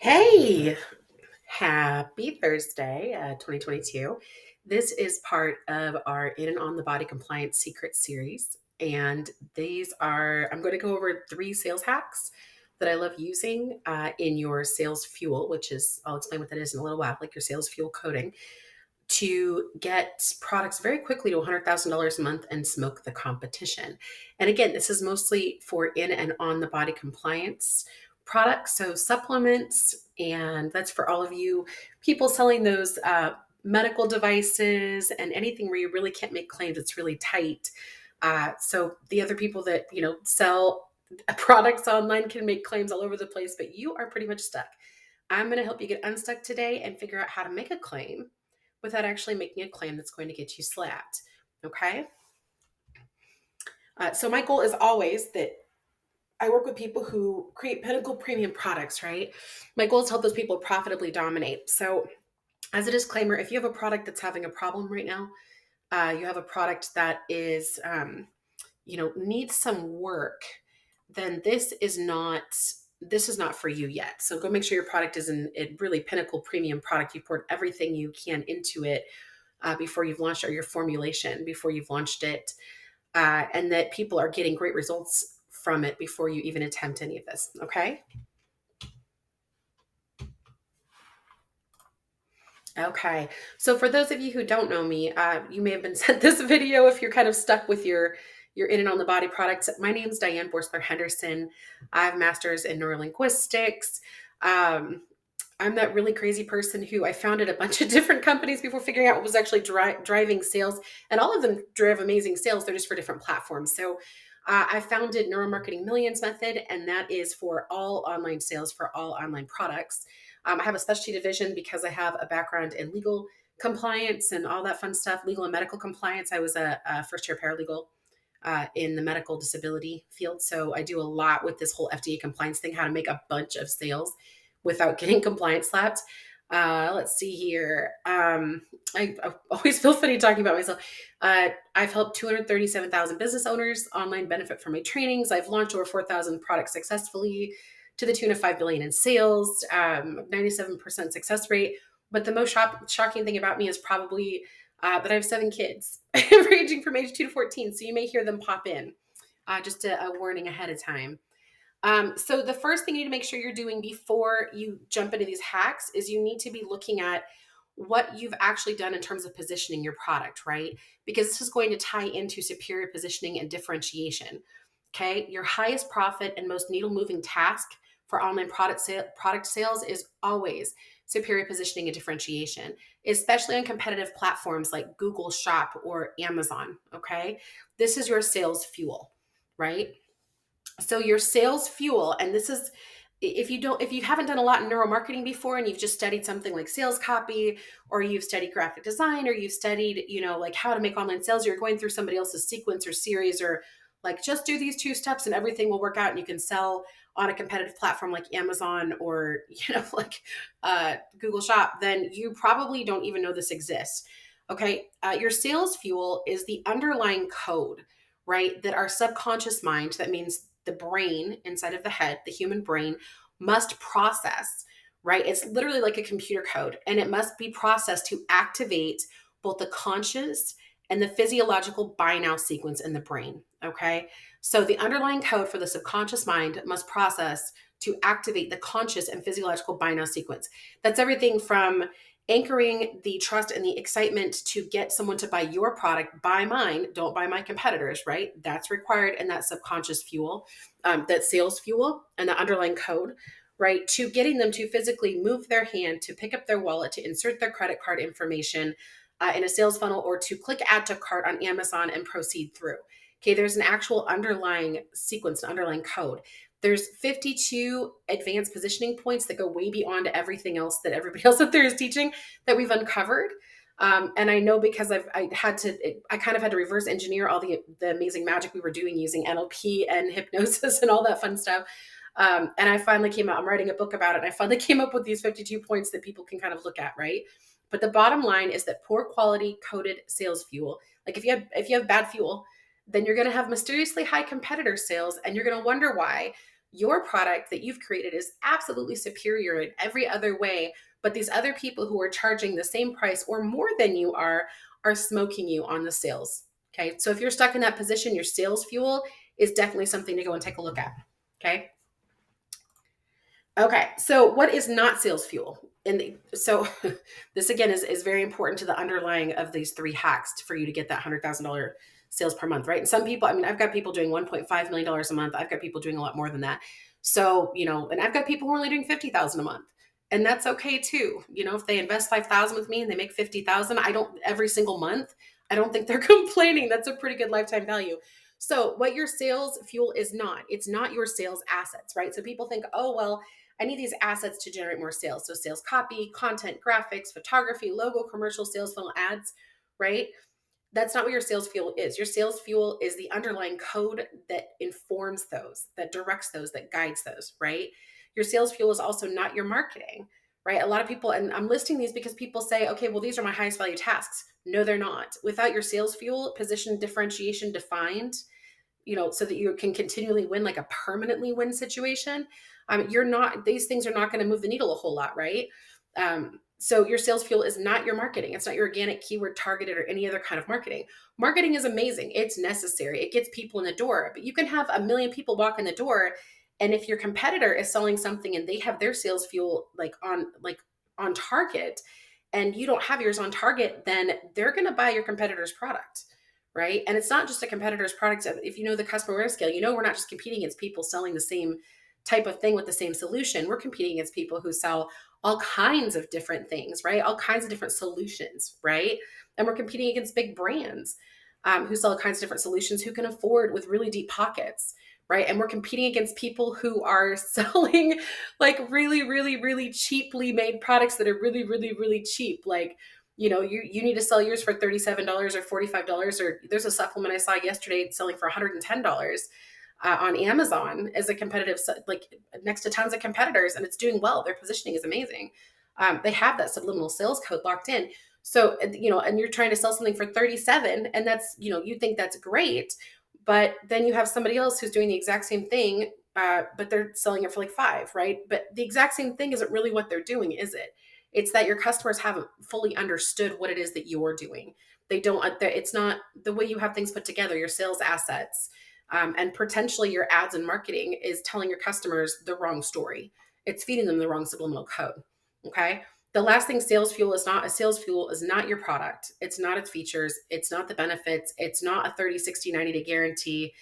Hey, happy Thursday, 2022. This is part of our In and On the Body Compliance Secret series. And I'm going to go over 3 sales hacks that I love using in your sales fuel, which is, I'll explain what that is in a little while, like your sales fuel coding, to get products very quickly to $100,000 a month and smoke the competition. And again, this is mostly for in and on the body compliance products, so supplements, and that's for all of you people selling those medical devices and anything where you really can't make claims. It's really tight. So the other people that sell products online can make claims all over the place, but you are pretty much stuck. I'm going to help you get unstuck today and figure out how to make a claim without actually making a claim that's going to get you slapped. Okay. So my goal is always that I work with people who create pinnacle premium products, right? My goal is to help those people profitably dominate. So as a disclaimer, if you have a product that's having a problem right now, you have a product that is, needs some work, then this is not for you yet. So go make sure your product is a really pinnacle premium product. You poured everything you can into it before you've launched it, or your formulation before you've launched it, and that people are getting great results from it before you even attempt any of this. Okay. Okay. So for those of you who don't know me, you may have been sent this video if you're kind of stuck with your in and on the body products. My name is Diane Boerstler Henderson. I have masters in neurolinguistics. Um, I'm that really crazy person who I founded a bunch of different companies before figuring out what was actually driving sales, and all of them drive amazing sales. They're just for different platforms. So I founded Neuromarketing Millions Method, and that is for all online sales for all online products. I have a specialty division because I have a background in legal compliance and all that fun stuff, legal and medical compliance. I was a first year paralegal in the medical disability field. So I do a lot with this whole FDA compliance thing, how to make a bunch of sales without getting compliance slapped. Let's see here. I always feel funny talking about myself. I've helped 237,000 business owners online benefit from my trainings. I've launched over 4,000 products successfully to the tune of 5 billion in sales, 97% success rate. But the most shocking thing about me is probably that I have 7 kids ranging from age 2 to 14. So you may hear them pop in, just a warning ahead of time. So the first thing you need to make sure you're doing before you jump into these hacks is you need to be looking at what you've actually done in terms of positioning your product, right? Because this is going to tie into superior positioning and differentiation. Okay. Your highest profit and most needle moving task for online product sales is always superior positioning and differentiation, especially on competitive platforms like Google Shop or Amazon. Okay. This is your sales fuel, right? So your sales fuel, and this is, if you haven't done a lot in neuromarketing before and you've just studied something like sales copy, or you've studied graphic design, or you've studied, like how to make online sales, you're going through somebody else's sequence or series, or like just do these 2 steps and everything will work out and you can sell on a competitive platform like Amazon or, like Google Shop, then you probably don't even know this exists. Okay. Your sales fuel is the underlying code, right? That our subconscious mind, that means the brain inside of the head, the human brain, must process, right? It's literally like a computer code, and it must be processed to activate both the conscious and the physiological buy now sequence in the brain. Okay. So the underlying code for the subconscious mind must process to activate the conscious and physiological buy now sequence. That's everything from anchoring the trust and the excitement to get someone to buy your product. Buy mine, don't buy my competitors, right? That's required in that subconscious fuel, that sales fuel and the underlying code, right? To getting them to physically move their hand, to pick up their wallet, to insert their credit card information in a sales funnel, or to click add to cart on Amazon and proceed through. Okay, there's an actual underlying sequence, an underlying code. There's 52 advanced positioning points that go way beyond everything else that everybody else out there is teaching that we've uncovered. And I know because I kind of had to reverse engineer all the amazing magic we were doing using NLP and hypnosis and all that fun stuff. And I finally I'm writing a book about it. And I finally came up with these 52 points that people can kind of look at, right? But the bottom line is that poor quality coded sales fuel, like if you have bad fuel, then you're going to have mysteriously high competitor sales, and you're going to wonder why your product that you've created is absolutely superior in every other way, but these other people who are charging the same price or more than you are smoking you on the sales. Okay. So if you're stuck in that position, your sales fuel is definitely something to go and take a look at. Okay. Okay, so what is not sales fuel? So this again is very important to the underlying of these three hacks for you to get that $100,000 sales per month, right? And some people, I mean, I've got people doing $1.5 million a month. I've got people doing a lot more than that. So, and I've got people who are only doing 50,000 a month. And that's okay too. If they invest 5,000 with me and they make 50,000, every single month, I don't think they're complaining. That's a pretty good lifetime value. So what your sales fuel is not, it's not your sales assets, right? So people think, oh, well, I need these assets to generate more sales. So sales copy, content, graphics, photography, logo, commercial, sales funnel, ads, right? That's not what your sales fuel is. Your sales fuel is the underlying code that informs those, that directs those, that guides those, right? Your sales fuel is also not your marketing, right? A lot of people, and I'm listing these because people say, okay, well, these are my highest value tasks. No, they're not. Without your sales fuel, position, differentiation defined, so that you can continually win, like a permanently win situation, these things are not going to move the needle a whole lot, right? So your sales fuel is not your marketing. It's not your organic, keyword targeted, or any other kind of marketing. Marketing is amazing. It's necessary. It gets people in the door, but you can have 1 million people walk in the door. And if your competitor is selling something and they have their sales fuel on target, and you don't have yours on target, then they're going to buy your competitor's product. Right. And it's not just a competitor's product. If you know the customer awareness scale, we're not just competing against people selling the same type of thing with the same solution. We're competing against people who sell all kinds of different things, right? All kinds of different solutions, right? And we're competing against big brands who sell all kinds of different solutions, who can afford with really deep pockets, right? And we're competing against people who are selling like really, really, really cheaply made products that are really, really, really cheap. Like, you need to sell yours for $37 or $45, or there's a supplement I saw yesterday selling for $110 on Amazon as a competitive, like next to tons of competitors, and it's doing well. Their positioning is amazing. They have that subliminal sales code locked in. So, and you're trying to sell something for 37, and that's, you think that's great, but then you have somebody else who's doing the exact same thing, but they're selling it for like 5, right? But the exact same thing isn't really what they're doing, is it? It's that your customers haven't fully understood what it is that you're doing. They don't, it's not the way you have things put together, your sales assets, and potentially your ads and marketing is telling your customers the wrong story. It's feeding them the wrong subliminal code. Okay. The last thing sales fuel is not your product. It's not its features. It's not the benefits. It's not a 30, 60, 90-day guarantee.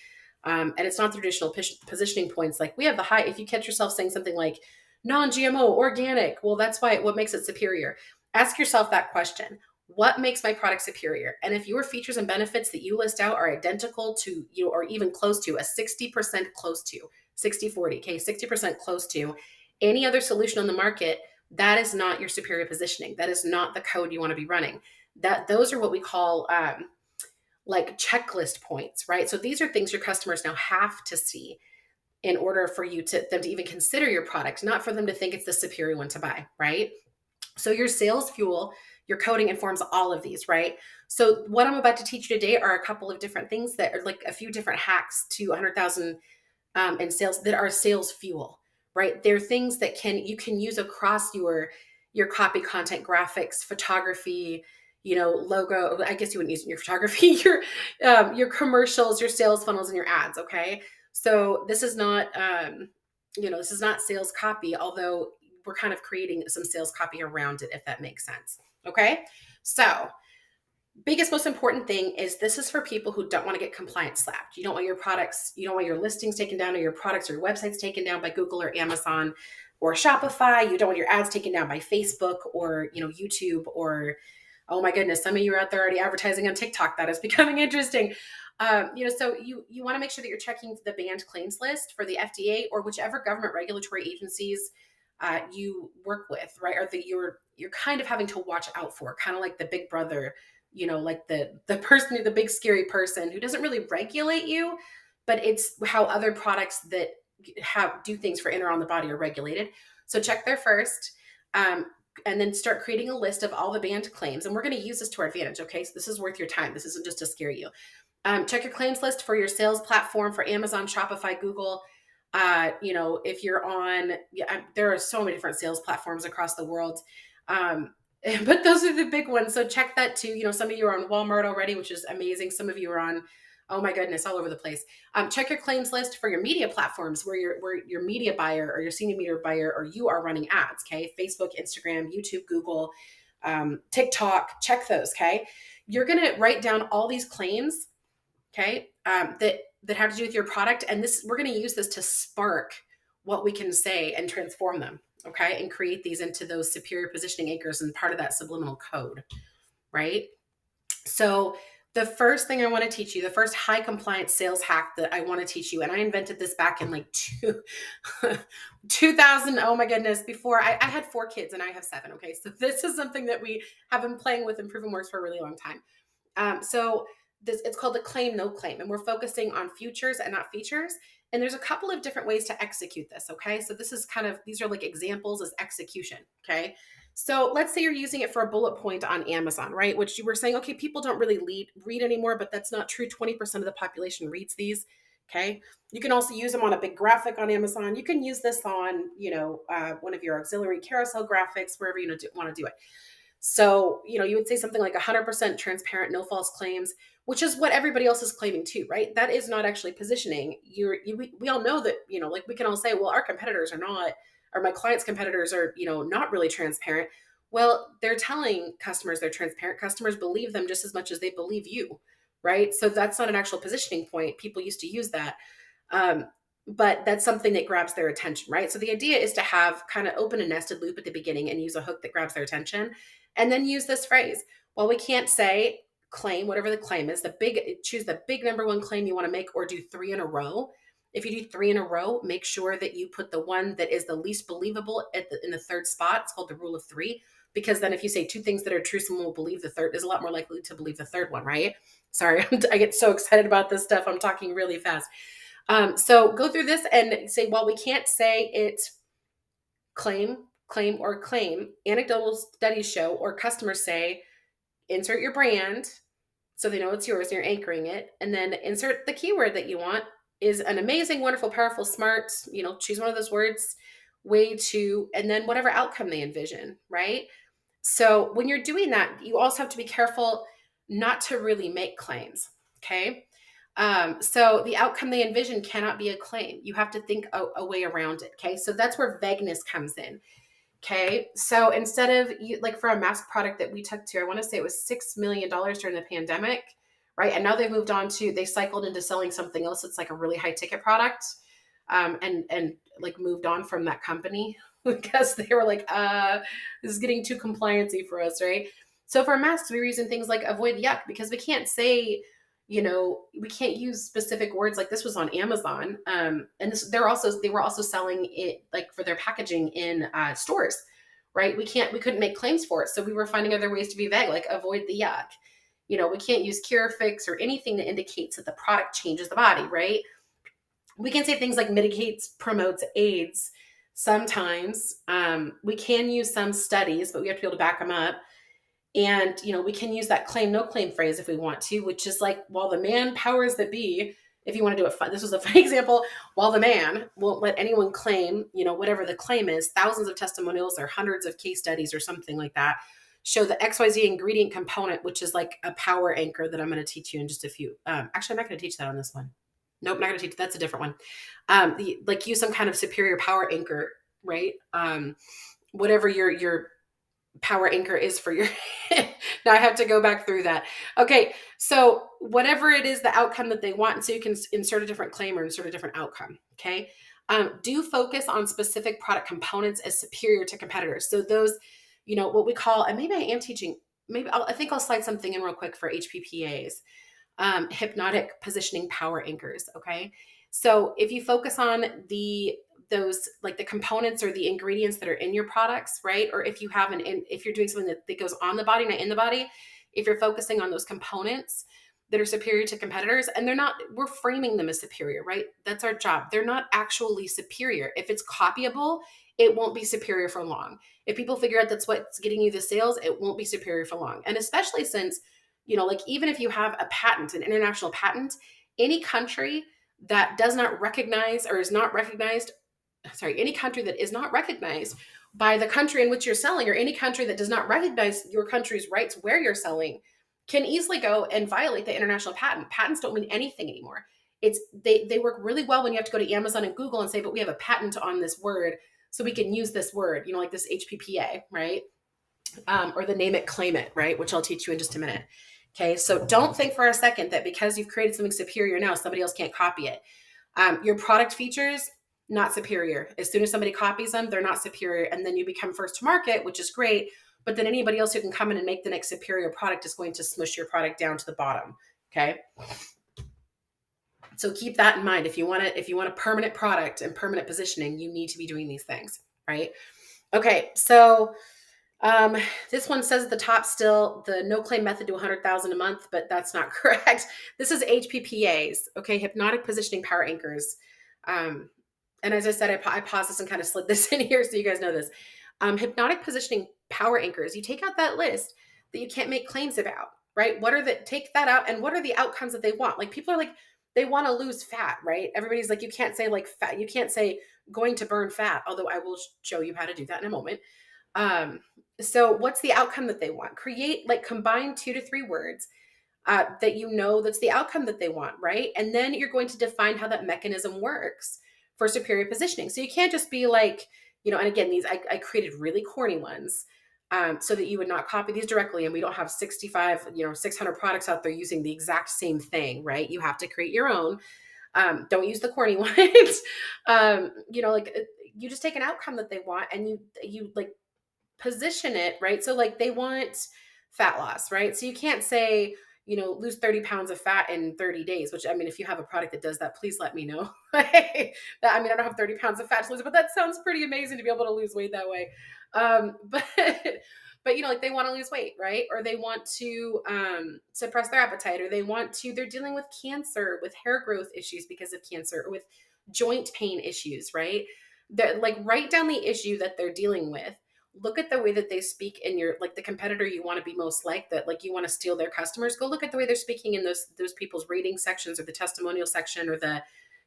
And it's not the traditional positioning points. Like we have the high, if you catch yourself saying something like non-GMO, organic, well, that's what makes it superior. Ask yourself that question. What makes my product superior? And if your features and benefits that you list out are identical to, or even close to a 60% close to 60-40, okay, 60% close to any other solution on the market, that is not your superior positioning. That is not the code you want to be running. Those are what we call like checklist points, right? So these are things your customers now have to see in order for them to even consider your product, not for them to think it's the superior one to buy, right? So your sales fuel, your coding informs all of these, right? So what I'm about to teach you today are a couple of different things that are like a few different hacks to 100,000 in sales that are sales fuel, right? They're things that you can use across your copy, content, graphics, photography, logo. I guess you wouldn't use it in your photography, your commercials, your sales funnels, and your ads. Okay. So this is not, this is not sales copy, although we're kind of creating some sales copy around it, if that makes sense. Okay. So biggest, most important thing is this is for people who don't want to get compliance slapped. You don't want your listings taken down, or your products or your websites taken down by Google or Amazon or Shopify. You don't want your ads taken down by Facebook or, YouTube, or, oh my goodness, some of you are out there already advertising on TikTok. That is becoming interesting. So you want to make sure that you're checking the banned claims list for the FDA or whichever government regulatory agencies you work with, right? Or that you're kind of having to watch out for, kind of like the big brother, like the person, the big scary person who doesn't really regulate you, but it's how other products that do things for in or on the body are regulated. So check there first. And then start creating a list of all the banned claims. And we're going to use this to our advantage. Okay. So this is worth your time. This isn't just to scare you. Check your claims list for your sales platform for Amazon, Shopify, Google. If you're on, yeah, there are so many different sales platforms across the world. Um, but those are the big ones. So check that too. Some of you are on Walmart already, which is amazing. Some of you are on, oh my goodness, all over the place. Check your claims list for your media platforms where your media buyer or your senior media buyer or you are running ads. Okay. Facebook, Instagram, YouTube, Google, TikTok, check those. Okay. You're going to write down all these claims. Okay. That have to do with your product. And we're going to use this to spark what we can say and transform them. Okay. And create these into those superior positioning anchors and part of that subliminal code. Right. So the first thing I want to teach you, the first high compliance sales hack that I want to teach you, and I invented this back in like 2000. Oh my goodness. Before I had 4 kids and I have 7. Okay. So this is something that we have been playing with and proven works for a really long time. So it's called the claim, no claim, and we're focusing on futures and not features. And there's a couple of different ways to execute this. Okay. So these are like examples as execution. Okay. So let's say you're using it for a bullet point on Amazon, right? Which you were saying, okay, people don't really read anymore, but that's not true. 20% of the population reads these. Okay. You can also use them on a big graphic on Amazon. You can use this on, one of your auxiliary carousel graphics, wherever you want to do it. So, you would say something like 100% transparent, no false claims, which is what everybody else is claiming too, right? That is not actually positioning. We all know that, like we can all say, well, our competitors are not, or my clients' competitors are, not really transparent. Well, they're telling customers they're transparent. Customers believe them just as much as they believe you, right? So that's not an actual positioning point. People used to use that. But that's something that grabs their attention, right? So the idea is to have kind of open a nested loop at the beginning and use a hook that grabs their attention. And then use this phrase. Well, we can't say claim, whatever the claim is, choose the big number one claim you want to make, or do 3 in a row. If you do 3 in a row, make sure that you put the one that is the least believable in the third spot. It's called the rule of 3. Because then if you say 2 things that are true, someone will believe the third is a lot more likely to believe the third one, right? Sorry, I get so excited about this stuff. I'm talking really fast. So go through this and say, well, we can't say it claim, or claim. Anecdotal studies show, or customers say, insert your brand so they know it's yours and you're anchoring it. And then insert the keyword that you want is an amazing, wonderful, powerful, smart, choose one of those words, way to, and then whatever outcome they envision, right? So when you're doing that, you also have to be careful not to really make claims. Okay. So the outcome they envision cannot be a claim. You have to think a way around it. Okay. So that's where vagueness comes in. Okay. So instead of like for a mask product that we took to, I want to say it was $6 million during the pandemic, right? And now they've moved on they cycled into selling something else. It's like a really high ticket product. And like moved on from that company because they were like, this is getting too compliancy for us. Right. So for masks, we were using things like avoid yuck because we can't say, we can't use specific words. Like this was on Amazon. And they were also selling it like for their packaging in stores, right? We couldn't make claims for it. So we were finding other ways to be vague, like avoid the yuck. We can't use cure, fix, or anything that indicates that the product changes the body, right? We can say things like mitigates, promotes, aids. Sometimes we can use some studies, but we have to be able to back them up. And, we can use that claim, no claim phrase if we want to, which is like, while the man powers that be, if you want to do it fun, this was a fun example, while the man won't let anyone claim, whatever the claim is, thousands of testimonials or hundreds of case studies or something like that show the XYZ ingredient component, which is like a power anchor that I'm going to teach you in just a few. Actually, I'm not going to teach that on this one. Nope, not going to teach. That's a different one. Like use some kind of superior power anchor, right? Whatever your power anchor is for your now I have to go back through that. Okay, so whatever it is, the outcome that they want, and so you can insert a different claim or insert a different outcome. Okay, do focus on specific product components as superior to competitors. So those, what we call, and maybe I am teaching, I think I'll slide something in real quick for HPPAs, hypnotic positioning power anchors. Okay, so if you focus on those like the components or the ingredients that are in your products, right? Or if you have if you're doing something that goes on the body, not in the body, if you're focusing on those components that are superior to competitors, and we're framing them as superior, right? That's our job. They're not actually superior. If it's copyable, it won't be superior for long. If people figure out that's what's getting you the sales, it won't be superior for long. And especially since, like even if you have a patent, an international patent, any country that does not recognize or is not recognized, sorry, any country that is not recognized by the country in which you're selling, or any country that does not recognize your country's rights where you're selling, can easily go and violate the international patent. Patents don't mean anything anymore. It's they work really well when you have to go to Amazon and Google and say, but we have a patent on this word, so we can use this word, like this HPPA, right? Or the name it, claim it, right? Which I'll teach you in just a minute. Okay, so don't think for a second that because you've created something superior now, somebody else can't copy it. Your product features, not superior. As soon as somebody copies them, they're not superior. And then you become first to market, which is great. But then anybody else who can come in and make the next superior product is going to smush your product down to the bottom. Okay. So keep that in mind. If you want a permanent product and permanent positioning, you need to be doing these things, right? Okay. So this one says at the top still the no claim method to 100,000 a month, but that's not correct. This is HPPAs. Okay. Hypnotic positioning power anchors. And as I said, I paused this and kind of slid this in here so you guys know this. Hypnotic positioning power anchors. You take out that list that you can't make claims about, right? Take that out, and what are the outcomes that they want? Like, people are like, they want to lose fat, right? Everybody's like, you can't say like fat. You can't say going to burn fat, although I will show you how to do that in a moment. So what's the outcome that they want? Combine 2 to 3 words that that's the outcome that they want, right? And then you're going to define how that mechanism works for superior positioning. So you can't just be like, and again, these, I created really corny ones so that you would not copy these directly. And we don't have 600 products out there using the exact same thing, right? You have to create your own. Don't use the corny ones. You just take an outcome that they want and you like position it, right? So like they want fat loss, right? So you can't say, lose 30 pounds of fat in 30 days, which, I mean, if you have a product that does that, please let me know. I don't have 30 pounds of fat to lose, but that sounds pretty amazing to be able to lose weight that way. But they want to lose weight, right? Or they want to suppress their appetite, or they're dealing with cancer, with hair growth issues because of cancer, or with joint pain issues, right? Write down the issue that they're dealing with. Look at the way that they speak in your, the competitor you want to be most like, that you want to steal their customers. Go look at the way they're speaking in those people's rating sections, or the testimonial section, or the,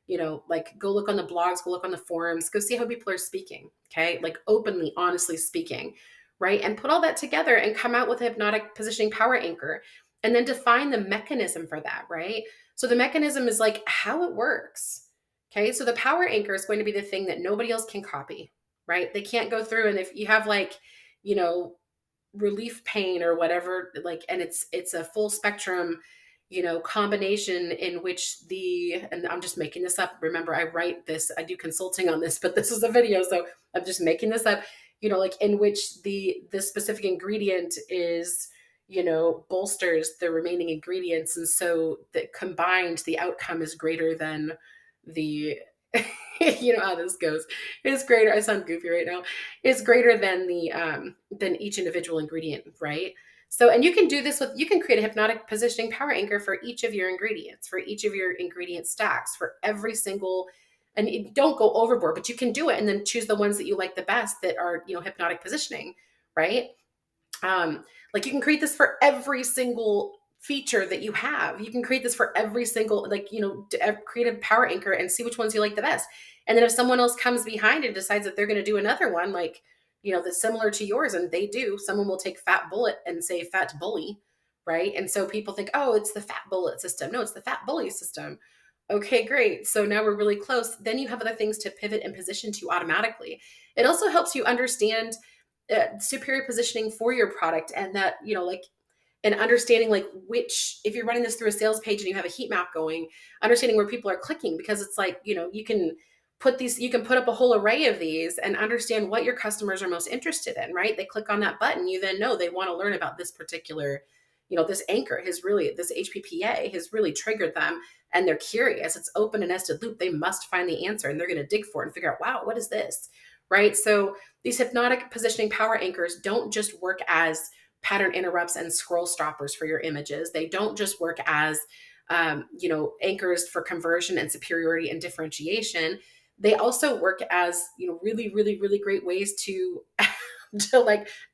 go look on the blogs, go look on the forums, go see how people are speaking. Okay. Openly, honestly speaking, right? And put all that together and come out with a hypnotic positioning power anchor, and then define the mechanism for that, right? So the mechanism is how it works. Okay. So the power anchor is going to be the thing that nobody else can copy. Right? They can't go through. And if you have relief pain or whatever, and it's a full spectrum, combination in which and I'm just making this up. Remember, I do consulting on this, but this is a video. So I'm just making this up, in which the specific ingredient is, bolsters the remaining ingredients. And so that combined, the outcome is greater than the, you know how this goes. It's greater. I sound goofy right now. It's greater than than each individual ingredient, right? So, and you can do this you can create a hypnotic positioning power anchor for each of your ingredients, for each of your ingredient stacks, for every single, and don't go overboard, but you can do it and then choose the ones that you like the best that are, hypnotic positioning, right? You can create this for every single feature that you have. You can create this for every single, create a power anchor and see which ones you like the best. And then if someone else comes behind and decides that they're going to do another one, that's similar to yours, and they do, someone will take fat bullet and say fat bully, right? And so people think, oh, it's the fat bullet system. No, it's the fat bully system. Okay, great. So now we're really close. Then you have other things to pivot and position to automatically. It also helps you understand superior positioning for your product, and that, and understanding if you're running this through a sales page and you have a heat map going, understanding where people are clicking, because it's you can put up a whole array of these and understand what your customers are most interested in, right? They click on that button, you then know they want to learn about this particular, this anchor this HPPA has really triggered them, and they're curious. It's open and nested loop. They must find the answer, and they're going to dig for it and figure out, wow, what is this? Right? So these hypnotic positioning power anchors don't just work as pattern interrupts and scroll stoppers for your images. They don't just work as, anchors for conversion and superiority and differentiation. They also work as, really, really, really great ways to,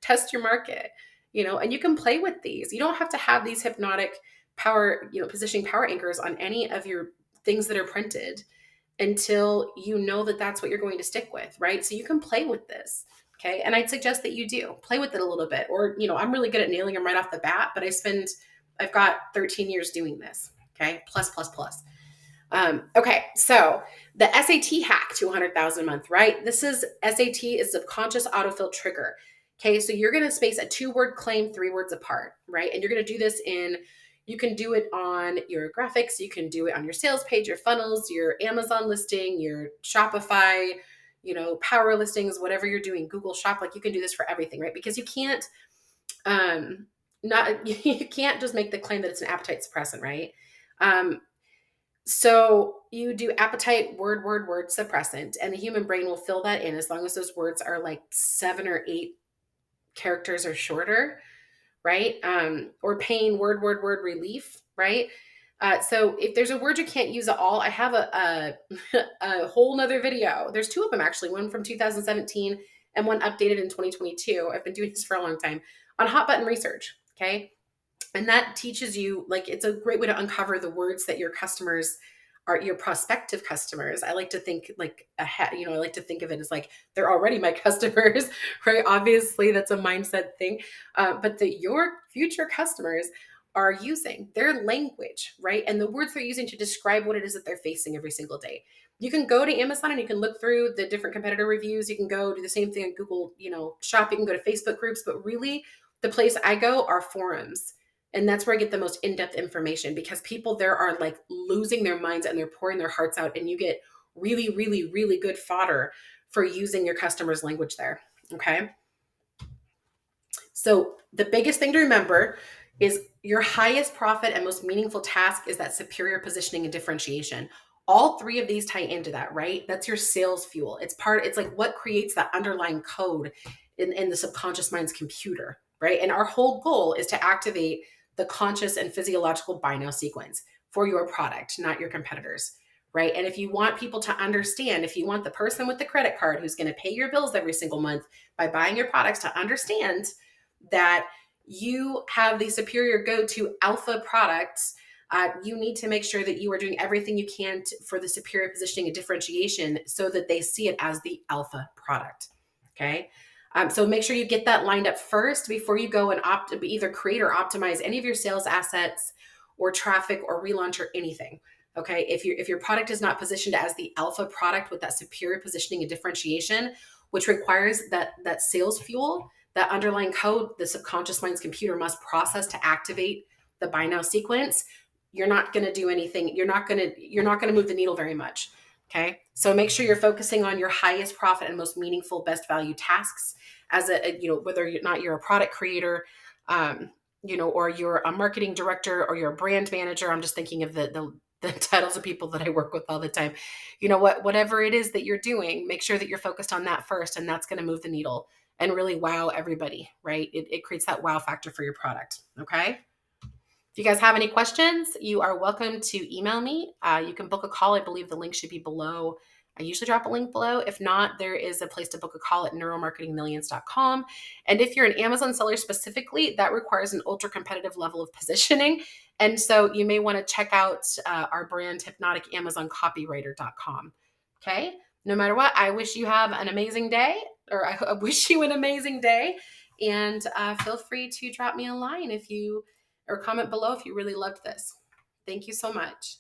test your market, and you can play with these. You don't have to have these hypnotic power, positioning power anchors on any of your things that are printed until you know that that's what you're going to stick with, right? So you can play with this. Okay. And I'd suggest that you do play with it a little bit. Or, I'm really good at nailing them right off the bat, but I've got 13 years doing this. Okay. Plus, plus, plus. Okay. So the SAT hack to 100,000 a month, right? This is SAT is subconscious autofill trigger. Okay. So you're going to space a 2-word claim 3 words apart, right? And you're going to do this you can do it on your graphics. You can do it on your sales page, your funnels, your Amazon listing, your Shopify, power listings, whatever you're doing, Google Shop, like you can do this for everything, right? Because you can't, you can't just make the claim that it's an appetite suppressant, right? So you do appetite, word, suppressant, and the human brain will fill that in as long as those words are like 7 or 8 characters or shorter, right? Or pain, word, relief, right? So if there's a word you can't use at all, I have a whole nother video. There's 2 of them actually, one from 2017 and one updated in 2022. I've been doing this for a long time on hot button research. Okay. And that teaches you, like, it's a great way to uncover the words that your customers are, your prospective customers. I like to think like ahead, I like to think of it as like, they're already my customers, right? Obviously that's a mindset thing. But that your future customers are using their language, right? And the words they're using to describe what it is that they're facing every single day. You can go to Amazon and you can look through the different competitor reviews. You can go do the same thing on Google, Shop. You can go to Facebook groups, but really the place I go are forums. And that's where I get the most in-depth information, because people there are like losing their minds and they're pouring their hearts out, and you get really, really, really good fodder for using your customer's language there. Okay. So the biggest thing to remember is your highest profit and most meaningful task is that superior positioning and differentiation. All 3 of these tie into that, right? That's your sales fuel. It's like what creates that underlying code in the subconscious mind's computer, right? And our whole goal is to activate the conscious and physiological buy now sequence for your product, not your competitors, right? And if you want people to understand, if you want the person with the credit card who's going to pay your bills every single month by buying your products to understand that you have the superior go-to alpha products, you need to make sure that you are doing everything you can for the superior positioning and differentiation so that they see it as the alpha product. Okay. So make sure you get that lined up first before you go and either create or optimize any of your sales assets or traffic or relaunch or anything. Okay. If your product is not positioned as the alpha product with that superior positioning and differentiation, which requires that sales fuel, that underlying code, the subconscious mind's computer must process to activate the buy now sequence, you're not going to do anything. You're not going to move the needle very much. Okay. So make sure you're focusing on your highest profit and most meaningful, best value tasks as whether you're a product creator, or you're a marketing director or you're a brand manager. I'm just thinking of the titles of people that I work with all the time. Whatever it is that you're doing, make sure that you're focused on that first, and that's going to move the needle and really wow everybody, right? It creates that wow factor for your product. Okay. If you guys have any questions, you are welcome to email me. You can book a call. I believe the link should be below. I usually drop a link below. If not, there is a place to book a call at neuromarketingmillions.com. And if you're an Amazon seller specifically, that requires an ultra competitive level of positioning. And so you may want to check out our brand, hypnoticamazon.copywriter.com. Okay. No matter what, I wish you have an amazing day, or I wish you an amazing day. And feel free to drop me a line or comment below if you really loved this. Thank you so much.